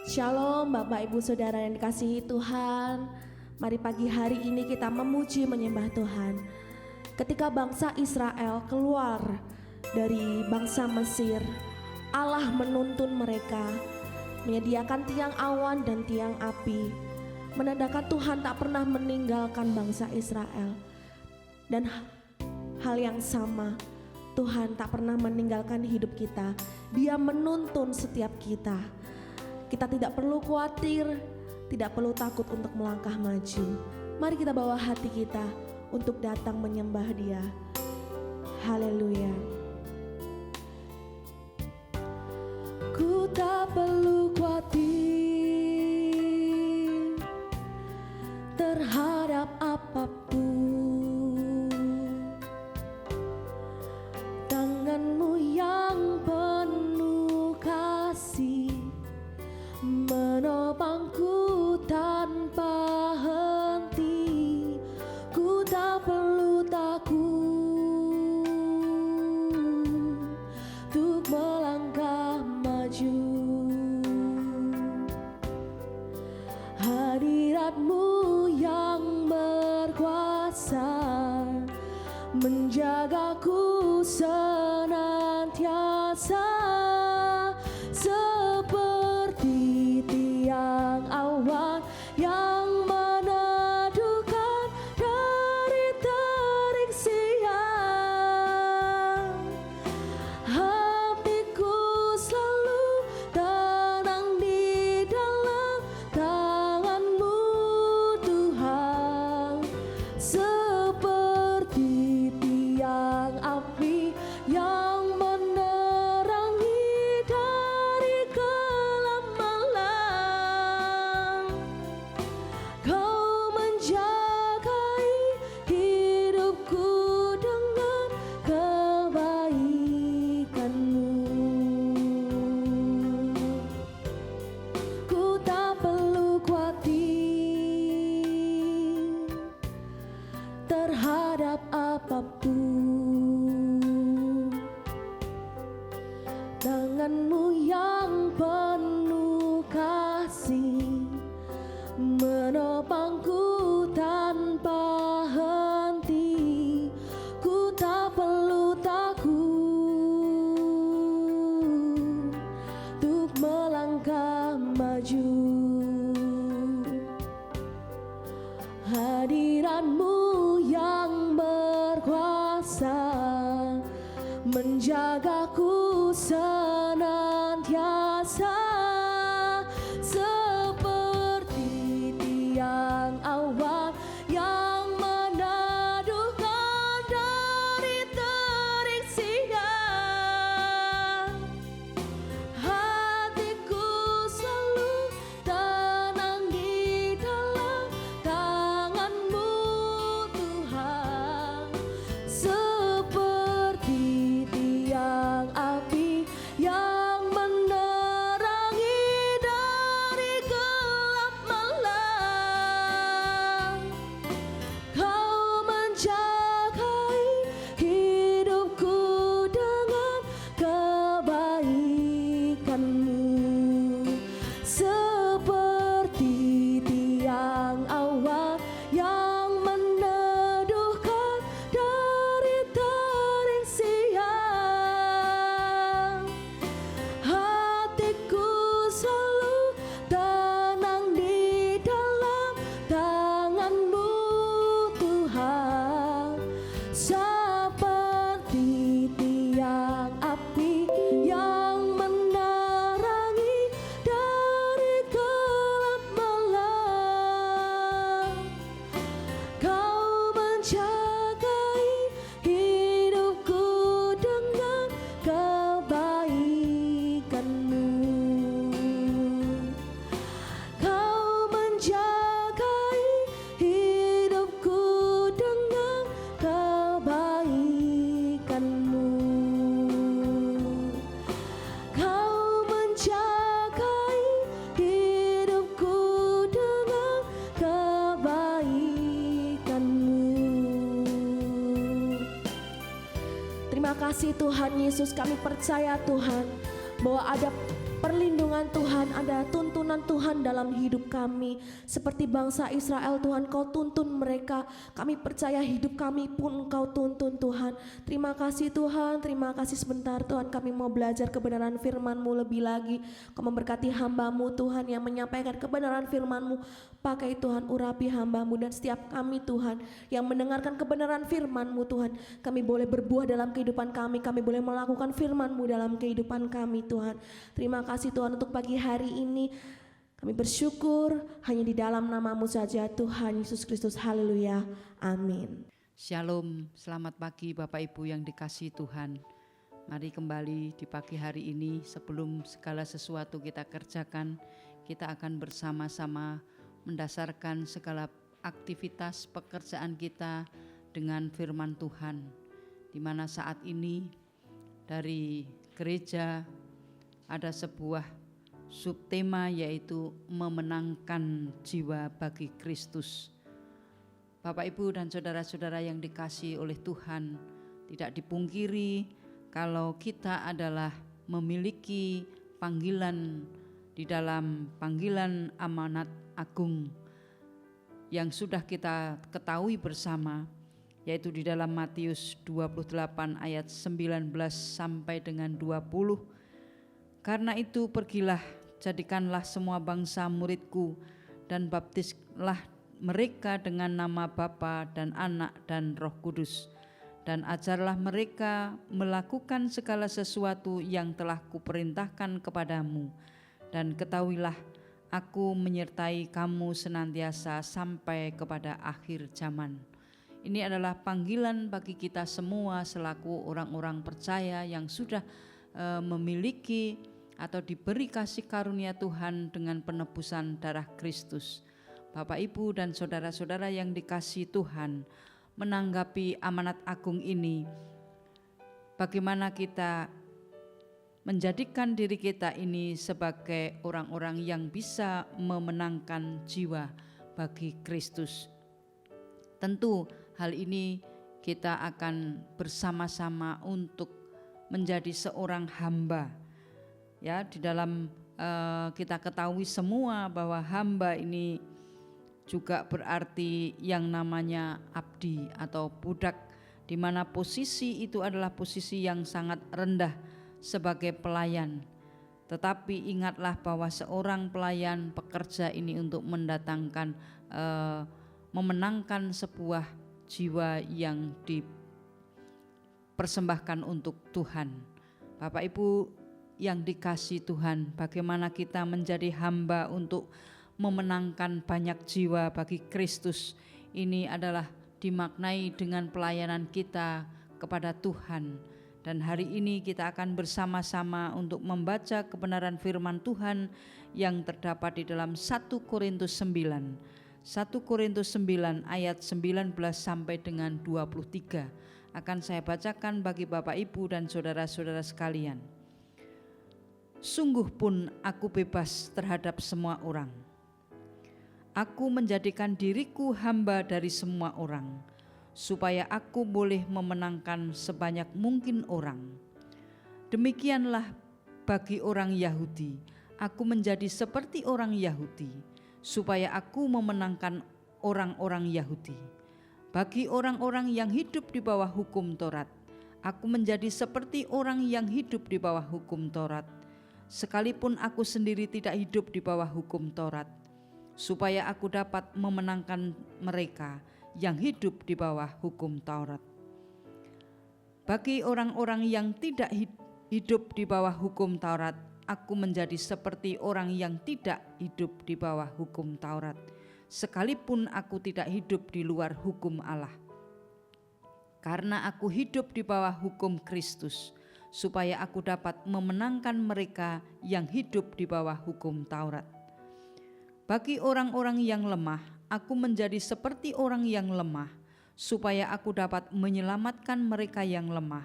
Shalom Bapak Ibu Saudara yang dikasihi Tuhan. Mari pagi hari ini kita memuji menyembah Tuhan. Ketika bangsa Israel keluar dari bangsa Mesir, Allah menuntun mereka, menyediakan tiang awan dan tiang api, menandakan Tuhan tak pernah meninggalkan bangsa Israel. Dan hal yang sama, Tuhan tak pernah meninggalkan hidup kita. Dia menuntun setiap kita. Kita tidak perlu khawatir, tidak perlu takut untuk melangkah maju. Mari kita bawa hati kita untuk datang menyembah Dia. Haleluya. Ku tak perlu khawatir terhadap apapun. Tangan-Mu yang penuh kasih menopangku tanpa henti. Ku tak perlu takut untuk melangkah maju. Hadirat-Mu yang berkuasa menjagaku senantiasa, seperti tiang awan yang meneduhkan dari terik siang. Hatiku selalu tenang di dalam tangan-Mu Tuhan, seperti tiang api yang menerangi dari gelap malam. Kau menjagai hidupku dengan kebaikan-Mu. Ku tak perlu khawatir terhadap apapun. Tangan-Mu yang penuh kasih menopangku tanpa henti. Ku tak perlu takut untuk melangkah maju. Hadirat-Mu yang berkuasa menjagaku senantiasa, seperti tiang awan yang meneduhkan dari terik siang. Hatiku selalu tenang di dalam tangan-Mu Tuhan, seperti tiang api yang menerangi dari gelap malam. Kau menjagai hidupku dengan kebaikan-Mu, seperti tiang awan yang meneduhkan dari terik siang. Hatiku selalu tenang di dalam tangan-Mu Tuhan, seperti tiang api yang menerangi dari gelap malam. Kau menjagai hidupku dengan kebaikan-Mu. Kau menjagai hidupku dengan kebaikan-Mu. Kau menjagai hidupku dengan kebaikan-Mu. Terima kasih Tuhan Yesus, kami percaya Tuhan bahwa ada perlindungan Tuhan, ada tuntunan Tuhan dalam hidup kami. Seperti bangsa Israel Tuhan, Kau tuntun mereka. Kami percaya hidup kami pun Engkau tuntun Tuhan. Terima kasih Tuhan, terima kasih sebentar Tuhan, kami mau belajar kebenaran firman-Mu lebih lagi. Kau memberkati hamba-Mu Tuhan yang menyampaikan kebenaran firman-Mu. Pakai Tuhan, urapi hamba-Mu dan setiap kami Tuhan yang mendengarkan kebenaran firman-Mu Tuhan. Kami boleh berbuah dalam kehidupan kami boleh melakukan firman-Mu dalam kehidupan kami Tuhan. Terima kasih Tuhan untuk pagi hari ini. Kami bersyukur hanya di dalam nama-Mu saja Tuhan Yesus Kristus. Haleluya. Amin. Shalom, selamat pagi Bapak Ibu yang dikasihi Tuhan. Mari kembali di pagi hari ini, sebelum segala sesuatu kita kerjakan, kita akan bersama-sama mendasarkan segala aktivitas pekerjaan kita dengan firman Tuhan, di mana saat ini dari gereja ada sebuah subtema, yaitu memenangkan jiwa bagi Kristus. Bapak Ibu dan saudara-saudara yang dikasihi oleh Tuhan, tidak dipungkiri kalau kita adalah memiliki panggilan di dalam panggilan amanat agung yang sudah kita ketahui bersama, yaitu di dalam Matius 28 ayat 19 sampai dengan 20. Karena itu pergilah, jadikanlah semua bangsa muridku dan baptislah mereka dengan nama Bapa dan Anak dan Roh Kudus, dan ajarlah mereka melakukan segala sesuatu yang telah kuperintahkan kepadamu, dan ketahuilah aku menyertai kamu senantiasa sampai kepada akhir zaman. Ini adalah panggilan bagi kita semua selaku orang-orang percaya yang sudah memiliki atau diberi kasih karunia Tuhan dengan penebusan darah Kristus. Bapak Ibu dan saudara-saudara yang dikasihi Tuhan, menanggapi amanat agung ini, bagaimana kita menjadikan diri kita ini sebagai orang-orang yang bisa memenangkan jiwa bagi Kristus. Tentu hal ini kita akan bersama-sama untuk menjadi seorang hamba. Ya, di dalam kita ketahui semua bahwa hamba ini juga berarti yang namanya abdi atau budak, di mana posisi itu adalah posisi yang sangat rendah sebagai pelayan. Tetapi ingatlah bahwa seorang pelayan pekerja ini untuk mendatangkan memenangkan sebuah jiwa yang dipersembahkan untuk Tuhan. Bapak Ibu yang dikasihi Tuhan, bagaimana kita menjadi hamba untuk memenangkan banyak jiwa bagi Kristus. Ini adalah dimaknai dengan pelayanan kita kepada Tuhan. Dan hari ini kita akan bersama-sama untuk membaca kebenaran firman Tuhan yang terdapat di dalam 1 Korintus 9. 1 Korintus 9 ayat 19 sampai dengan 23. Akan saya bacakan bagi Bapak Ibu dan saudara-saudara sekalian. Sungguh pun aku bebas terhadap semua orang. Aku menjadikan diriku hamba dari semua orang, supaya aku boleh memenangkan sebanyak mungkin orang. Demikianlah bagi orang Yahudi, aku menjadi seperti orang Yahudi, supaya aku memenangkan orang-orang Yahudi. Bagi orang-orang yang hidup di bawah hukum Taurat, aku menjadi seperti orang yang hidup di bawah hukum Taurat, sekalipun aku sendiri tidak hidup di bawah hukum Taurat, supaya aku dapat memenangkan mereka yang hidup di bawah hukum Taurat. Bagi orang-orang yang tidak hidup di bawah hukum Taurat, aku menjadi seperti orang yang tidak hidup di bawah hukum Taurat, sekalipun aku tidak hidup di luar hukum Allah. Karena aku hidup di bawah hukum Kristus, supaya aku dapat memenangkan mereka yang hidup di bawah hukum Taurat. Bagi orang-orang yang lemah, aku menjadi seperti orang yang lemah, supaya aku dapat menyelamatkan mereka yang lemah.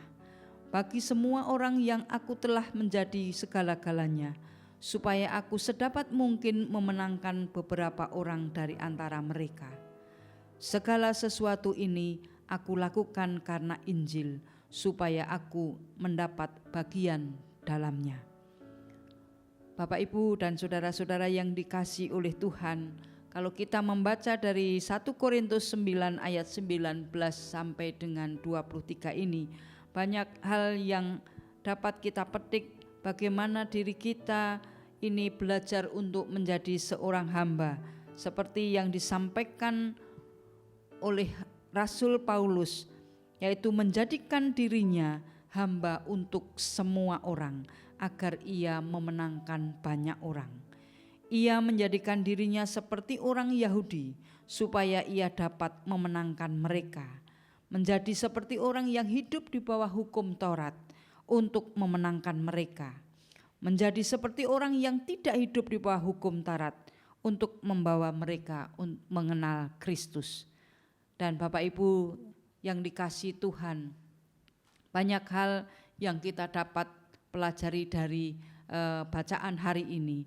Bagi semua orang yang aku telah menjadi segala-galanya, supaya aku sedapat mungkin memenangkan beberapa orang dari antara mereka. Segala sesuatu ini aku lakukan karena Injil, supaya aku mendapat bagian dalamnya. Bapak Ibu dan saudara-saudara yang dikasihi oleh Tuhan, kalau kita membaca dari 1 Korintus 9 ayat 19 sampai dengan 23 ini, banyak hal yang dapat kita petik bagaimana diri kita ini belajar untuk menjadi seorang hamba, seperti yang disampaikan oleh Rasul Paulus, yaitu menjadikan dirinya hamba untuk semua orang agar ia memenangkan banyak orang. Ia menjadikan dirinya seperti orang Yahudi supaya ia dapat memenangkan mereka, menjadi seperti orang yang hidup di bawah hukum Taurat untuk memenangkan mereka, menjadi seperti orang yang tidak hidup di bawah hukum Taurat untuk membawa mereka mengenal Kristus. Dan Bapak Ibu yang dikasihi Tuhan, banyak hal yang kita dapat pelajari dari bacaan hari ini.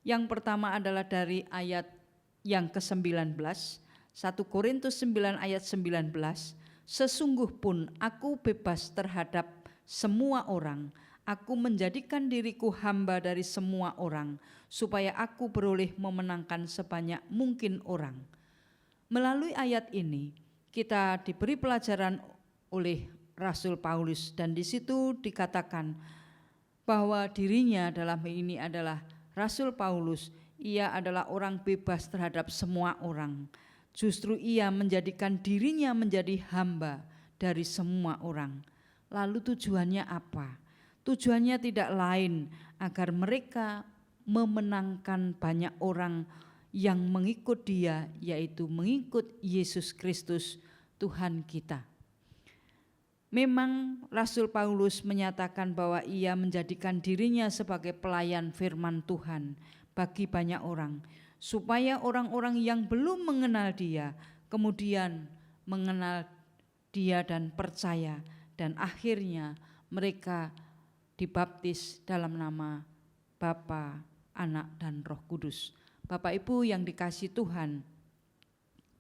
Yang pertama adalah dari ayat yang ke-19, 1 Korintus 9 ayat 19, sesungguh pun aku bebas terhadap semua orang, aku menjadikan diriku hamba dari semua orang, supaya aku beroleh memenangkan sebanyak mungkin orang. Melalui ayat ini kita diberi pelajaran oleh Rasul Paulus, dan di situ dikatakan bahwa dirinya dalam ini adalah Rasul Paulus, ia adalah orang bebas terhadap semua orang. Justru ia menjadikan dirinya menjadi hamba dari semua orang. Lalu tujuannya apa? Tujuannya tidak lain agar mereka memenangkan banyak orang yang mengikut dia, yaitu mengikut Yesus Kristus Tuhan kita. Memang Rasul Paulus menyatakan bahwa ia menjadikan dirinya sebagai pelayan firman Tuhan bagi banyak orang, supaya orang-orang yang belum mengenal dia kemudian mengenal dia dan percaya, dan akhirnya mereka dibaptis dalam nama Bapa, Anak, dan Roh Kudus. Bapak Ibu yang dikasihi Tuhan,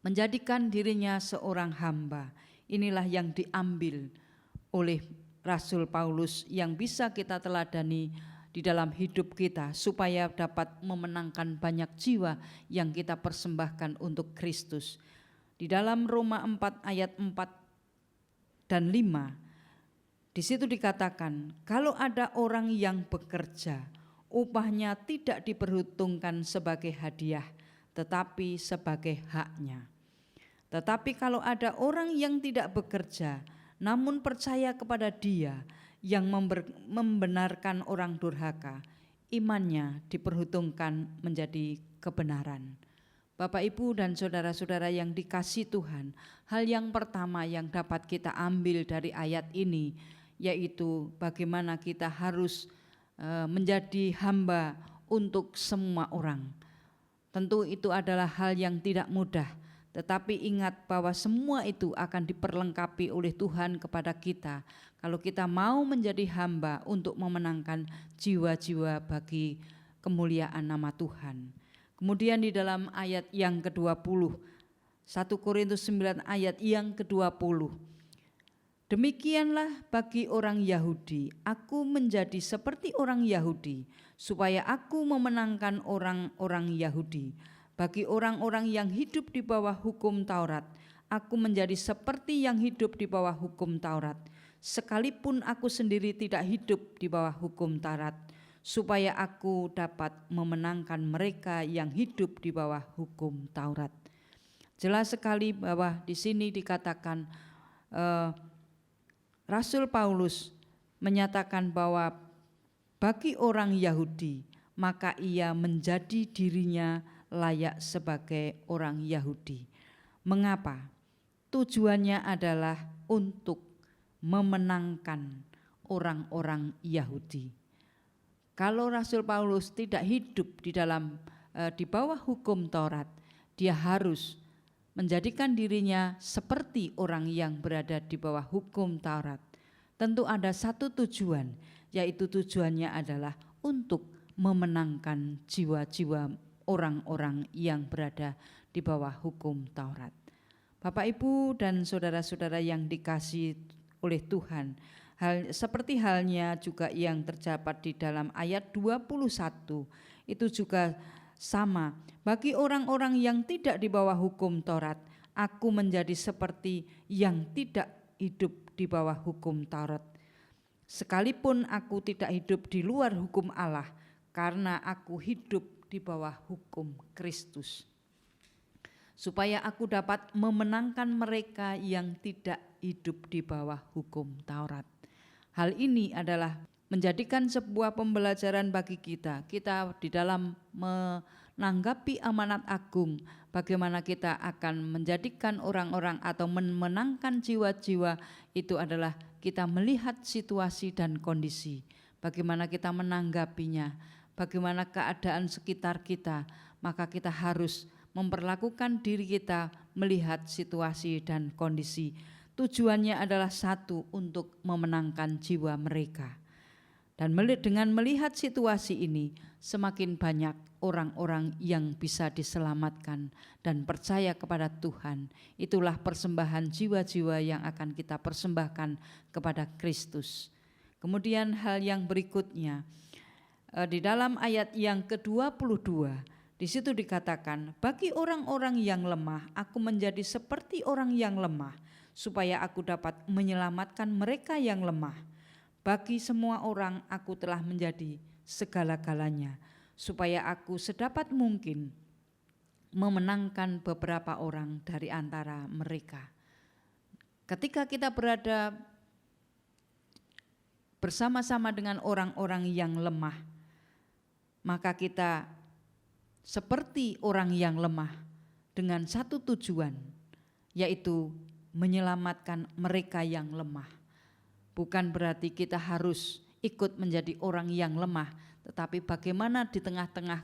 menjadikan dirinya seorang hamba, inilah yang diambil oleh Rasul Paulus yang bisa kita teladani di dalam hidup kita, supaya dapat memenangkan banyak jiwa yang kita persembahkan untuk Kristus. Di dalam Roma 4 ayat 4 dan 5, di situ dikatakan, kalau ada orang yang bekerja, upahnya tidak diperhitungkan sebagai hadiah, tetapi sebagai haknya. Tetapi kalau ada orang yang tidak bekerja, namun percaya kepada Dia yang membenarkan orang durhaka, imannya diperhitungkan menjadi kebenaran. Bapak Ibu dan saudara-saudara yang dikasihi Tuhan, hal yang pertama yang dapat kita ambil dari ayat ini, yaitu bagaimana kita harus menjadi hamba untuk semua orang. Tentu itu adalah hal yang tidak mudah, tetapi ingat bahwa semua itu akan diperlengkapi oleh Tuhan kepada kita kalau kita mau menjadi hamba untuk memenangkan jiwa-jiwa bagi kemuliaan nama Tuhan. Kemudian di dalam ayat yang ke-20, 1 Korintus 9 ayat yang ke-20, demikianlah bagi orang Yahudi, aku menjadi seperti orang Yahudi, supaya aku memenangkan orang-orang Yahudi. Bagi orang-orang yang hidup di bawah hukum Taurat, aku menjadi seperti yang hidup di bawah hukum Taurat, sekalipun aku sendiri tidak hidup di bawah hukum Taurat, supaya aku dapat memenangkan mereka yang hidup di bawah hukum Taurat. Jelas sekali bahwa di sini dikatakan Rasul Paulus menyatakan bahwa bagi orang Yahudi, maka ia menjadi dirinya layak sebagai orang Yahudi. Mengapa? Tujuannya adalah untuk memenangkan orang-orang Yahudi. Kalau Rasul Paulus tidak hidup di bawah hukum Taurat, dia harus menjadikan dirinya seperti orang yang berada di bawah hukum Taurat. Tentu ada satu tujuan, yaitu tujuannya adalah untuk memenangkan jiwa-jiwa orang-orang yang berada di bawah hukum Taurat. Bapak Ibu dan saudara-saudara yang dikasihi oleh Tuhan, Seperti halnya juga yang terdapat di dalam ayat 21, itu juga sama. Bagi orang-orang yang tidak di bawah hukum Taurat, aku menjadi seperti yang tidak hidup di bawah hukum Taurat. Sekalipun aku tidak hidup di luar hukum Allah, karena aku hidup di bawah hukum Kristus, supaya aku dapat memenangkan mereka yang tidak hidup di bawah hukum Taurat. Hal ini adalah menjadikan sebuah pembelajaran bagi kita di dalam menanggapi amanat agung, bagaimana kita akan menjadikan orang-orang atau memenangkan jiwa-jiwa. Itu adalah kita melihat situasi dan kondisi, bagaimana kita menanggapinya, bagaimana keadaan sekitar kita, maka kita harus memperlakukan diri kita melihat situasi dan kondisi. Tujuannya adalah satu, untuk memenangkan jiwa mereka. Dan dengan melihat situasi ini, semakin banyak orang-orang yang bisa diselamatkan dan percaya kepada Tuhan. Itulah persembahan jiwa-jiwa yang akan kita persembahkan kepada Kristus. Kemudian hal yang berikutnya, di dalam ayat yang ke-22, di situ dikatakan, bagi orang-orang yang lemah, aku menjadi seperti orang yang lemah, supaya aku dapat menyelamatkan mereka yang lemah. Bagi semua orang aku telah menjadi segala-galanya, supaya aku sedapat mungkin memenangkan beberapa orang dari antara mereka. Ketika kita berada bersama-sama dengan orang-orang yang lemah, maka kita seperti orang yang lemah dengan satu tujuan, yaitu menyelamatkan mereka yang lemah. Bukan berarti kita harus ikut menjadi orang yang lemah, tetapi bagaimana di tengah-tengah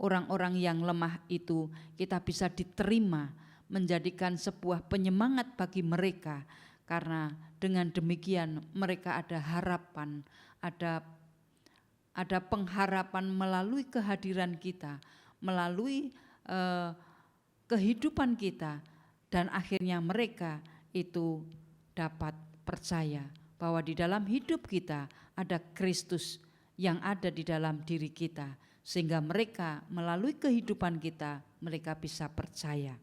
orang-orang yang lemah itu kita bisa diterima, menjadikan sebuah penyemangat bagi mereka, karena dengan demikian mereka ada harapan, ada pengharapan melalui kehadiran kita, melalui kehidupan kita, dan akhirnya mereka itu dapat percaya bahwa di dalam hidup kita ada Kristus yang ada di dalam diri kita, sehingga mereka melalui kehidupan kita mereka bisa percaya.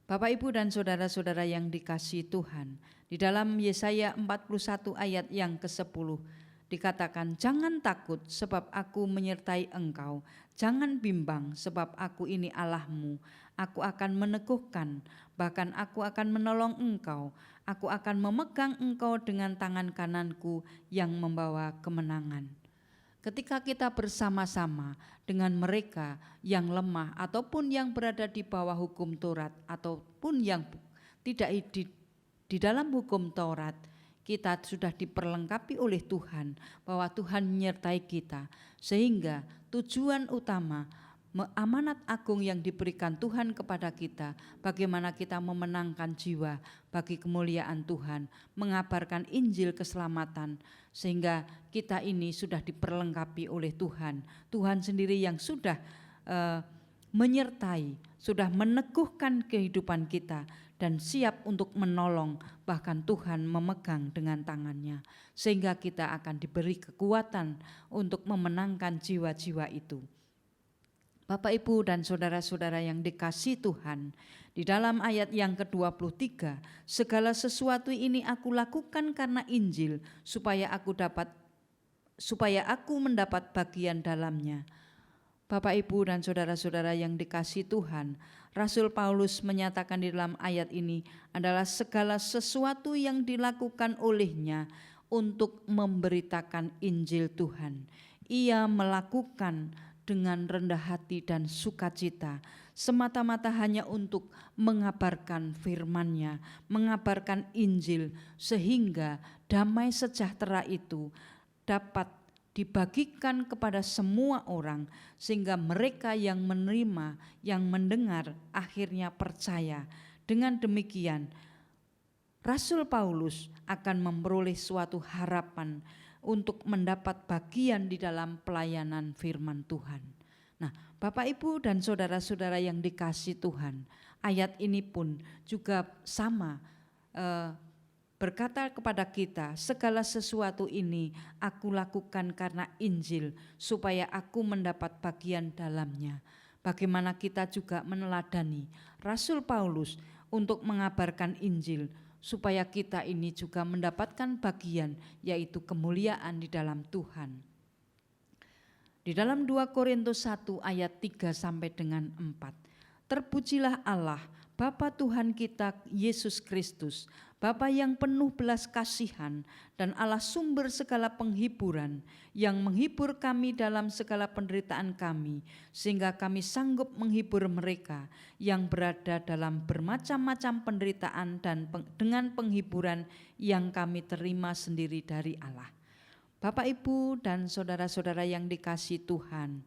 Bapak, Ibu, dan saudara-saudara yang dikasihi Tuhan, di dalam Yesaya 41 ayat yang ke-10 dikatakan, jangan takut sebab aku menyertai engkau, jangan bimbang sebab aku ini Allahmu, aku akan meneguhkan, bahkan aku akan menolong engkau, aku akan memegang engkau dengan tangan kananku yang membawa kemenangan. Ketika kita bersama-sama dengan mereka yang lemah ataupun yang berada di bawah hukum Taurat ataupun yang tidak di dalam hukum Taurat, kita sudah diperlengkapi oleh Tuhan, bahwa Tuhan menyertai kita, sehingga tujuan utama amanat agung yang diberikan Tuhan kepada kita, bagaimana kita memenangkan jiwa bagi kemuliaan Tuhan, mengabarkan Injil keselamatan, sehingga kita ini sudah diperlengkapi oleh Tuhan. Tuhan sendiri yang sudah menyertai, sudah meneguhkan kehidupan kita dan siap untuk menolong, bahkan Tuhan memegang dengan tangannya, sehingga kita akan diberi kekuatan untuk memenangkan jiwa-jiwa itu. Bapak, Ibu, dan saudara-saudara yang dikasihi Tuhan, di dalam ayat yang ke-23, segala sesuatu ini aku lakukan karena Injil, supaya aku mendapat bagian dalamnya. Bapak, Ibu, dan saudara-saudara yang dikasihi Tuhan, Rasul Paulus menyatakan di dalam ayat ini adalah segala sesuatu yang dilakukan olehnya untuk memberitakan Injil Tuhan. Ia melakukan dengan rendah hati dan sukacita, semata-mata hanya untuk mengabarkan firman-Nya, mengabarkan Injil, sehingga damai sejahtera itu dapat dibagikan kepada semua orang, sehingga mereka yang menerima, yang mendengar, akhirnya percaya. Dengan demikian, Rasul Paulus akan memperoleh suatu harapan untuk mendapat bagian di dalam pelayanan firman Tuhan. Nah, Bapak, Ibu, dan saudara-saudara yang dikasihi Tuhan, ayat ini pun juga sama berkata kepada kita, segala sesuatu ini aku lakukan karena Injil, supaya aku mendapat bagian dalamnya. Bagaimana kita juga meneladani Rasul Paulus untuk mengabarkan Injil, supaya kita ini juga mendapatkan bagian, yaitu kemuliaan di dalam Tuhan. Di dalam 2 Korintus 1 ayat 3 sampai dengan 4. Terpujilah Allah, Bapa Tuhan kita Yesus Kristus, Bapa yang penuh belas kasihan dan Allah sumber segala penghiburan, yang menghibur kami dalam segala penderitaan kami, sehingga kami sanggup menghibur mereka yang berada dalam bermacam-macam penderitaan dan dengan penghiburan yang kami terima sendiri dari Allah. Bapak, Ibu, dan saudara-saudara yang dikasihi Tuhan,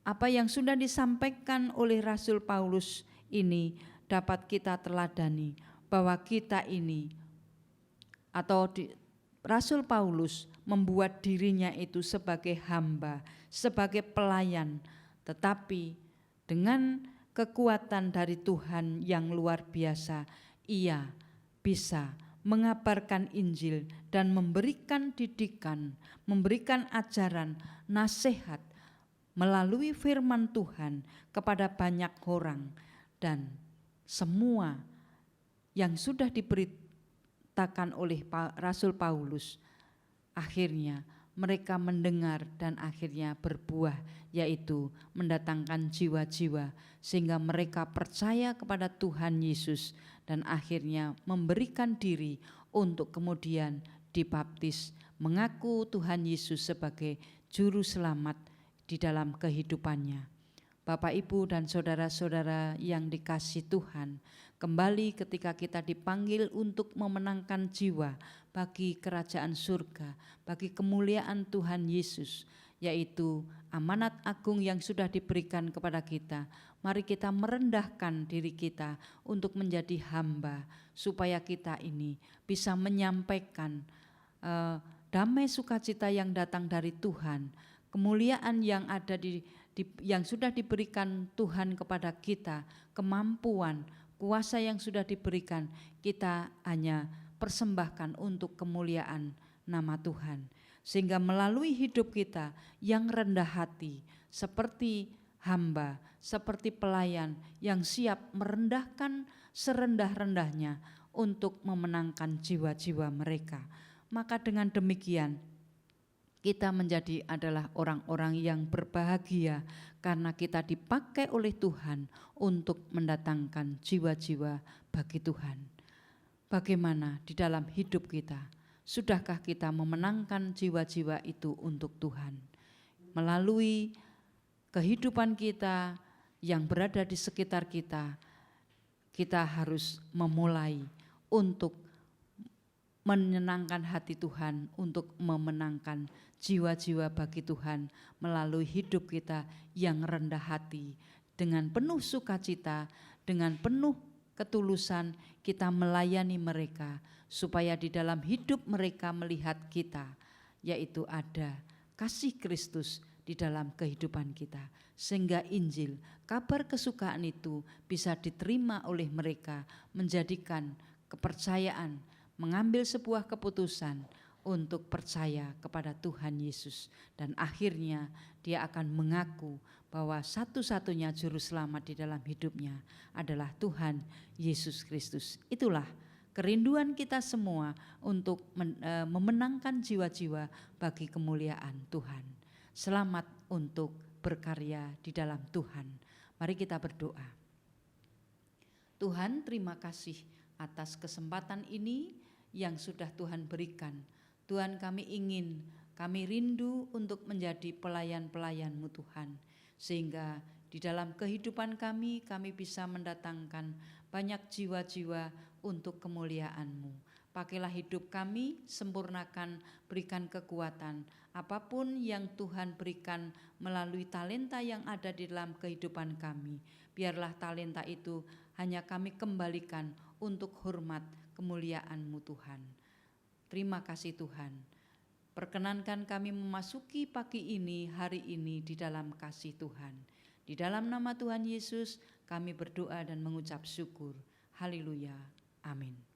apa yang sudah disampaikan oleh Rasul Paulus ini dapat kita teladani, bahwa kita ini Rasul Paulus membuat dirinya itu sebagai hamba, sebagai pelayan, tetapi dengan kekuatan dari Tuhan yang luar biasa, ia bisa mengabarkan Injil dan memberikan didikan, memberikan ajaran, nasihat melalui firman Tuhan kepada banyak orang, dan semua yang sudah diberitakan oleh Rasul Paulus, akhirnya mereka mendengar dan akhirnya berbuah, yaitu mendatangkan jiwa-jiwa sehingga mereka percaya kepada Tuhan Yesus dan akhirnya memberikan diri untuk kemudian dibaptis, mengaku Tuhan Yesus sebagai juru selamat di dalam kehidupannya. Bapak, Ibu, dan saudara-saudara yang dikasihi Tuhan, kembali ketika kita dipanggil untuk memenangkan jiwa bagi kerajaan surga, bagi kemuliaan Tuhan Yesus, yaitu amanat agung yang sudah diberikan kepada kita. Mari kita merendahkan diri kita untuk menjadi hamba, supaya kita ini bisa menyampaikan damai sukacita yang datang dari Tuhan, kemuliaan yang ada yang sudah diberikan Tuhan kepada kita, kemampuan, kuasa yang sudah diberikan, kita hanya persembahkan untuk kemuliaan nama Tuhan. Sehingga melalui hidup kita yang rendah hati, seperti hamba, seperti pelayan yang siap merendahkan serendah-rendahnya untuk memenangkan jiwa-jiwa mereka, maka dengan demikian kita adalah orang-orang yang berbahagia karena kita dipakai oleh Tuhan untuk mendatangkan jiwa-jiwa bagi Tuhan. Bagaimana di dalam hidup kita? Sudahkah kita memenangkan jiwa-jiwa itu untuk Tuhan? Melalui kehidupan kita yang berada di sekitar kita, kita harus memulai untuk menyenangkan hati Tuhan, untuk memenangkan jiwa-jiwa bagi Tuhan melalui hidup kita yang rendah hati, dengan penuh sukacita, dengan penuh ketulusan kita melayani mereka, supaya di dalam hidup mereka melihat kita, yaitu ada kasih Kristus di dalam kehidupan kita, sehingga Injil, kabar kesukaan itu bisa diterima oleh mereka, menjadikan kepercayaan, mengambil sebuah keputusan untuk percaya kepada Tuhan Yesus, dan akhirnya dia akan mengaku bahwa satu-satunya juru selamat di dalam hidupnya adalah Tuhan Yesus Kristus. Itulah kerinduan kita semua untuk memenangkan jiwa-jiwa bagi kemuliaan Tuhan. Selamat untuk berkarya di dalam Tuhan. Mari kita berdoa. Tuhan, terima kasih atas kesempatan ini yang sudah Tuhan berikan. Tuhan, kami rindu untuk menjadi pelayan-pelayan-Mu Tuhan, sehingga di dalam kehidupan kami bisa mendatangkan banyak jiwa-jiwa untuk kemuliaan-Mu. Pakailah hidup kami, sempurnakan, berikan kekuatan, apapun yang Tuhan berikan melalui talenta yang ada di dalam kehidupan kami. Biarlah talenta itu hanya kami kembalikan untuk hormat kemuliaan-Mu Tuhan. Terima kasih Tuhan. Perkenankan kami memasuki pagi ini, hari ini di dalam kasih Tuhan. Di dalam nama Tuhan Yesus kami berdoa dan mengucap syukur. Haleluya. Amin.